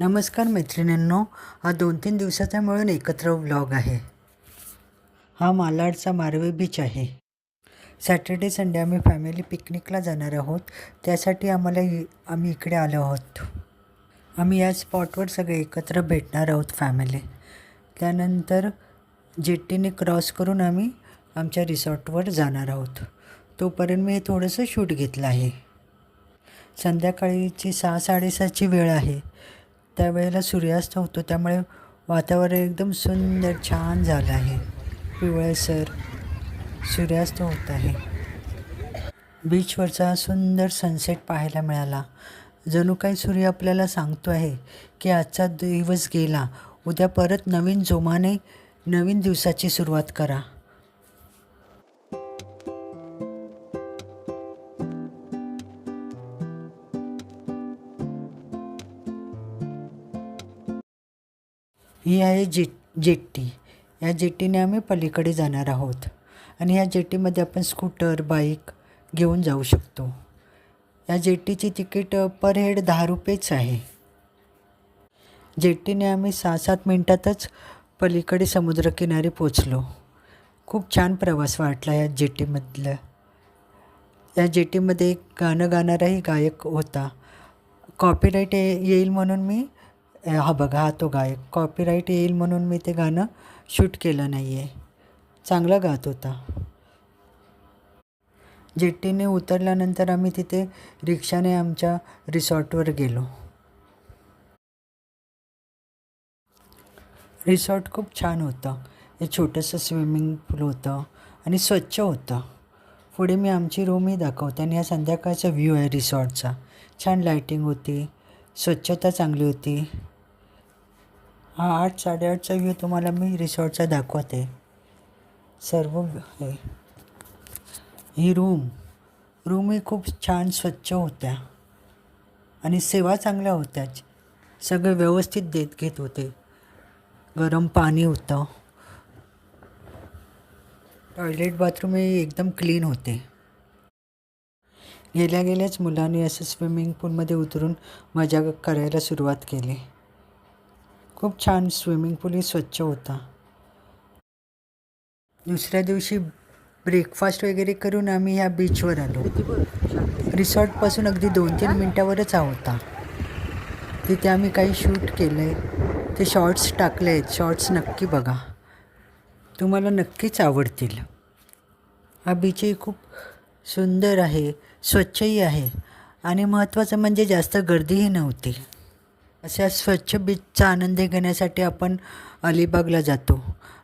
नमस्कार मैत्रिणींनो, हा 2-3 दिवसाचा मिळून एकत्र व्लॉग आहे. हा मालाडचा मारवे बीच आहे. सॅटर्डे संडे आम्ही फॅमिली पिकनिकला जाणार आहोत. त्यासाठी आम्ही इकडे आलो आहोत. आम्ही या स्पॉटवर सगळे एकत्र भेटणार आहोत फॅमिली. त्यानंतर जेट्टीने क्रॉस करून आम्ही आमच्या रिसॉर्टवर जाणार आहोत. तोपर्यंत मी थोडंसं शूट घेतलं आहे. संध्याकाळीची 6-6:30ची वेळ आहे. त्यावेळेला सूर्यास्त होतो, त्यामुळे वातावरण एकदम सुंदर छान झालं आहे. पिवळसर सूर्यास्त होत आहे. बीचवरचा सुंदर सनसेट पाहायला मिळाला. जणू काही सूर्य आपल्याला सांगतो आहे की आजचा दिवस गेला, उद्या परत नवीन जोमाने नवीन दिवसाची सुरुवात करा. ही आहे जेट्टी. या जेट्टीने आम्ही पलीकडे जाणार आहोत आणि ह्या जेट्टीमध्ये आपण स्कूटर, बाईक घेऊन जाऊ शकतो. या जेट्टीची तिकीट पर हेड 10 रुपयेच आहे. जेट्टीने आम्ही 6-7 मिनटातच पलीकडे समुद्रकिनारी पोचलो. खूप छान प्रवास वाटला या जेट्टीमधलं. या जेट्टीमध्ये एक गाणं गाणाराही गायक होता. कॉपीराईट येईल म्हणून मी हा बघा, हा तो गायक. कॉपीराईट येईल म्हणून मी ते गाणं शूट केलं नाही आहे. चांगला गात होता. जेट्टीने उतरल्यानंतर आम्ही तिथे रिक्षाने आमच्या रिसॉर्टवर गेलो. रिसॉर्ट खूप छान होतं. हे छोटंसं स्विमिंग पूल होतं आणि स्वच्छ होतं. पुढे मी आमची रूमही दाखवते आणि हा संध्याकाळचा व्ह्यू आहे रिसॉर्टचा. छान लाईटिंग होती, स्वच्छता चांगली होती. हा 8-8:30चा व्ह्यू तुम्हाला मी रिसॉर्टचा दाखवते. सर्व आहे. ही रूमही खूप छान स्वच्छ होत्या आणि सेवा चांगल्या होत्या. सगळं व्यवस्थित घेत होते. गरम पाणी होतं. टॉयलेट बाथरूमही एकदम क्लीन होते. गेल्याच मुलांनी असं स्विमिंग पूलमध्ये उतरून मजा करायला सुरुवात केली. खूप छान स्विमिंग पूलही स्वच्छ होता. दुसऱ्या दिवशी ब्रेकफास्ट वगैरे करून आम्ही ह्या बीचवर आलो. रिसॉर्टपासून अगदी 2-3 मिनटावरच होता. तिथे आम्ही काही शूट केलं आहे. ते शॉर्ट्स टाकले आहेत. शॉर्ट्स नक्की बघा, तुम्हाला नक्कीच आवडतील. हा बीचही खूप सुंदर आहे, स्वच्छही आहे आणि महत्त्वाचं म्हणजे जास्त गर्दीही नव्हती. अशा स्वच्छ बीचचा आनंद घेण्यासाठी आपण अलिबागला जातो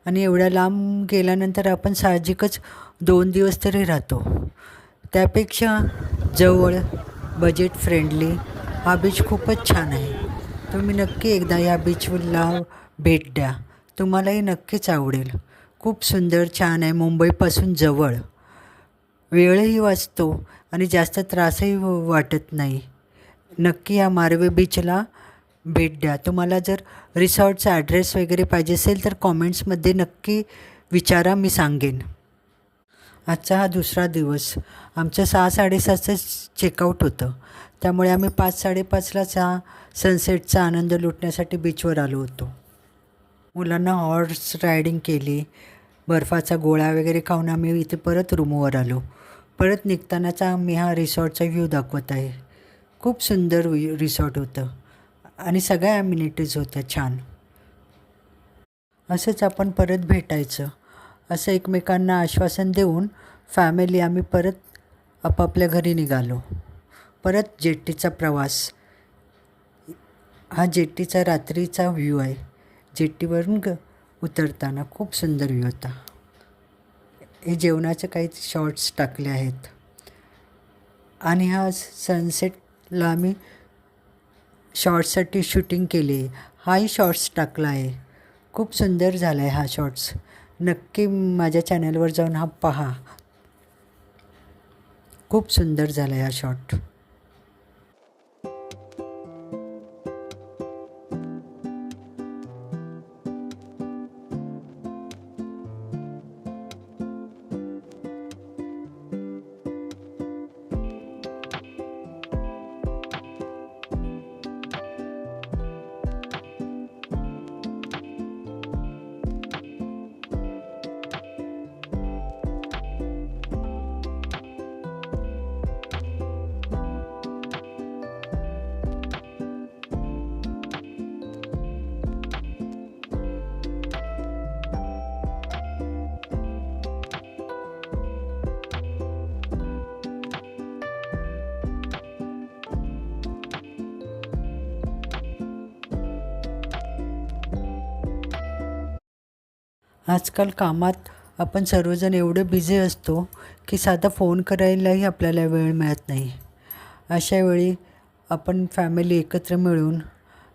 आणि एवढ्या लांब गेल्यानंतर आपण साहजिकच 2 दिवस तरी राहतो. त्यापेक्षा जवळ, बजेट फ्रेंडली हा बीच खूपच छान आहे. तुम्ही नक्की एकदा या बीचला भेट द्या. तुम्हालाही नक्कीच आवडेल. खूप सुंदर, छान आहे. मुंबईपासून जवळ. वेळही वाचतो आणि जास्त त्रासही वाटत नाही. नक्की या मारवे बीचला भेट द्या. तुम्हाला जर रिसॉर्टचा ॲड्रेस वगैरे पाहिजे असेल तर कॉमेंट्समध्ये नक्की विचारा, मी सांगेन. आजचा हा दुसरा दिवस. आमचं 6-6:30चं चेकआउट होतं, त्यामुळे आम्ही 5-5:30लाच सनसेटचा आनंद लुटण्यासाठी बीचवर आलो होतो. मुलांना हॉर्स रायडिंग केली. बर्फाचा गोळा वगैरे खाऊन आम्ही इथे परत रूमवर आलो. परत निघतानाचा मी हा रिसॉर्टचा व्ह्यू दाखवत आहे. खूप सुंदर रिसॉर्ट होतं आणि सगळ्या ॲम्युनिटीज होत्या छान. असंच आपण परत भेटायचं असं एकमेकांना आश्वासन देऊन फॅमिली आम्ही परत आपापल्या घरी निघालो. परत जेट्टीचा प्रवास. हा जेट्टीचा रात्रीचा व्ह्यू आहे. जेट्टीवरून उतरताना खूप सुंदर व्ह्यू होता. हे जेवणाचे काही शॉर्ट्स टाकले आहेत आणि हा सनसेटला आम्ही शॉर्ट्ससाठी शूटिंग केली. हाही शॉर्ट्स टाकला आहे. खूप सुंदर झाला आहे हा शॉर्ट्स. नक्की माझ्या चॅनलवर जाऊन हा पहा. खूप सुंदर झाला आहे हा शॉर्ट. आजकाल कामात आपण सर्वजण एवढे बिझी असतो की साधा फोन करायलाही आपल्याला वेळ मिळत नाही. अशा वेळी आपण फॅमिली एकत्र मिळून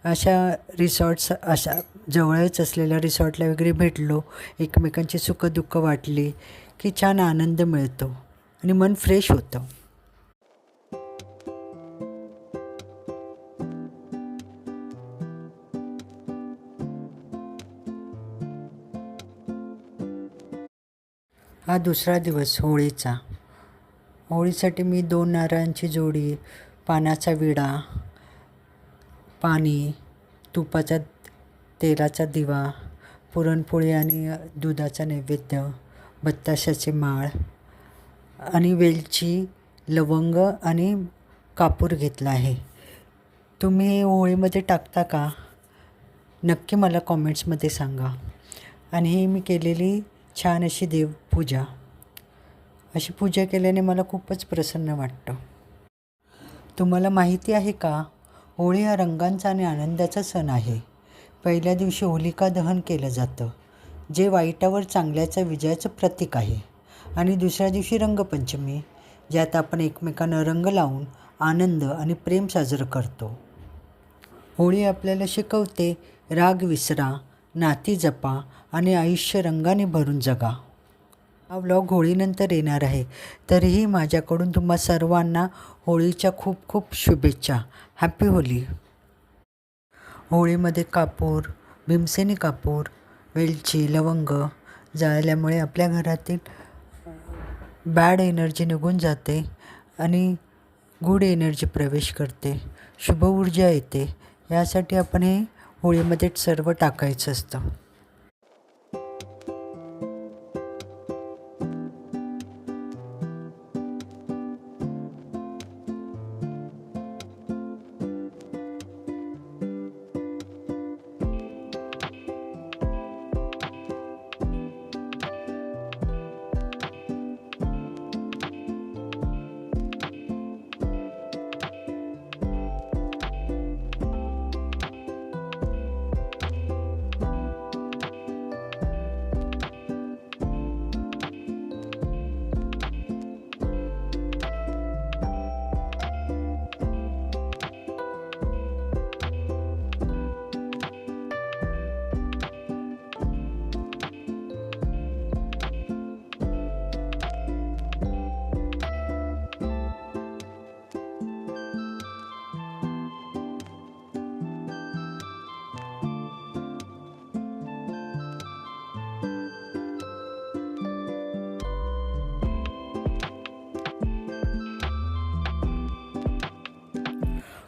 अशा रिसॉर्ट्स, अशा जवळच असलेल्या रिसॉर्टला वगैरे भेटलो, एकमेकांची सुखदुःख वाटली की छान आनंद मिळतो आणि मन फ्रेश होतं. हा दुसरा दिवस होळीचा. होळीसाठी मी 2 नारळांची जोडी, पानाचा विडा, पाणी, तुपाचा तेलाचा दिवा, पुरणपोळी आणि दुधाचा नैवेद्य, बत्ताशाचे माळ आणि वेलची, लवंग आणि कापूर घेतला आहे. तुम्ही हे होळीमध्ये टाकता का? नक्की मला कॉमेंट्समध्ये सांगा. आणि ही मी केलेली छान अशी देवपूजा. अशी पूजा केल्याने मला खूपच प्रसन्न वाटतं. तुम्हाला माहिती आहे का, होळी हा रंगांचा आणि आनंदाचा सण आहे. पहिल्या दिवशी होलिका दहन केलं जातं, जे वाईटावर चांगल्याच्या विजयाचं प्रतीक आहे. आणि दुसऱ्या दिवशी रंगपंचमी, ज्यात आपण एकमेकांना रंग लावून आनंद आणि प्रेम साजरं करतो. होळी आपल्याला शिकवते, राग विसरा, नाती जपा आणि आयुष्य रंगाने भरून जगा. हा व्लॉग होळीनंतर येणार आहे, तरीही माझ्याकडून तुम्हा सर्वांना होळीच्या खूप खूप शुभेच्छा. Happy Holy. होळीमध्ये कापूर, भीमसेनी कापूर, वेलची, लवंग जाळल्यामुळे आपल्या घरातील बॅड एनर्जी निघून जाते आणि गुड एनर्जी प्रवेश करते, शुभ ऊर्जा येते. यासाठी आपण हे होळीमध्ये सर्व टाकायचं असतं.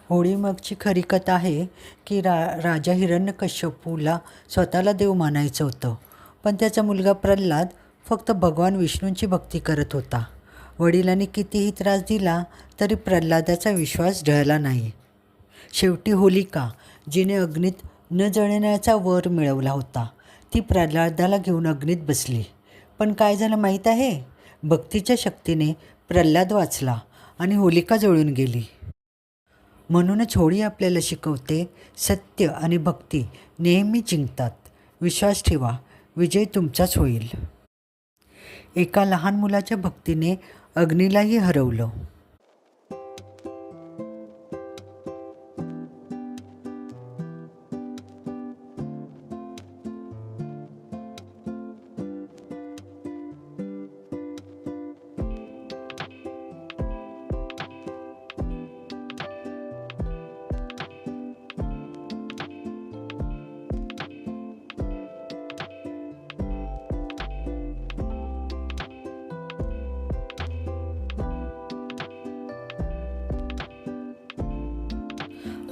होळीमागची खरी कथा आहे की राजा हिरण्यकश्यपूला स्वतःला देव मानायचं होतं, पण त्याचा मुलगा प्रल्हाद फक्त भगवान विष्णूंची भक्ती करत होता. वडिलांनी कितीही त्रास दिला तरी प्रल्हादाचा विश्वास ढळला नाही. शेवटी होलिका, जिने अग्नीत न जळण्याचा वर मिळवला होता, ती प्रल्हादाला घेऊन अग्नीत बसली. पण काय झालं माहीत आहे? भक्तीच्या शक्तीने प्रल्हाद वाचला आणि होलिका जळून गेली. म्हणूनच होळी आपल्याला शिकवते, सत्य आणि भक्ती नेहमी जिंकतात. विश्वास ठेवा, विजय तुमचाच होईल. एका लहान मुलाच्या भक्तीने अग्नीलाही हरवलं.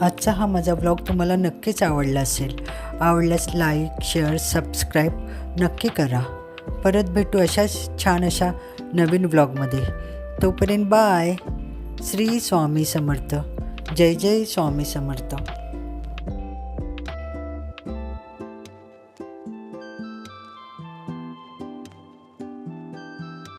आजचा हा माझा ब्लॉग तुम्हाला नक्कीच आवडला असेल. आवडल्यास लाईक, शेअर, सबस्क्राईब नक्की करा. परत भेटू अशाच छान अशा नवीन ब्लॉगमध्ये. तोपर्यंत बाय. श्री स्वामी समर्थ. जय जय स्वामी समर्थ.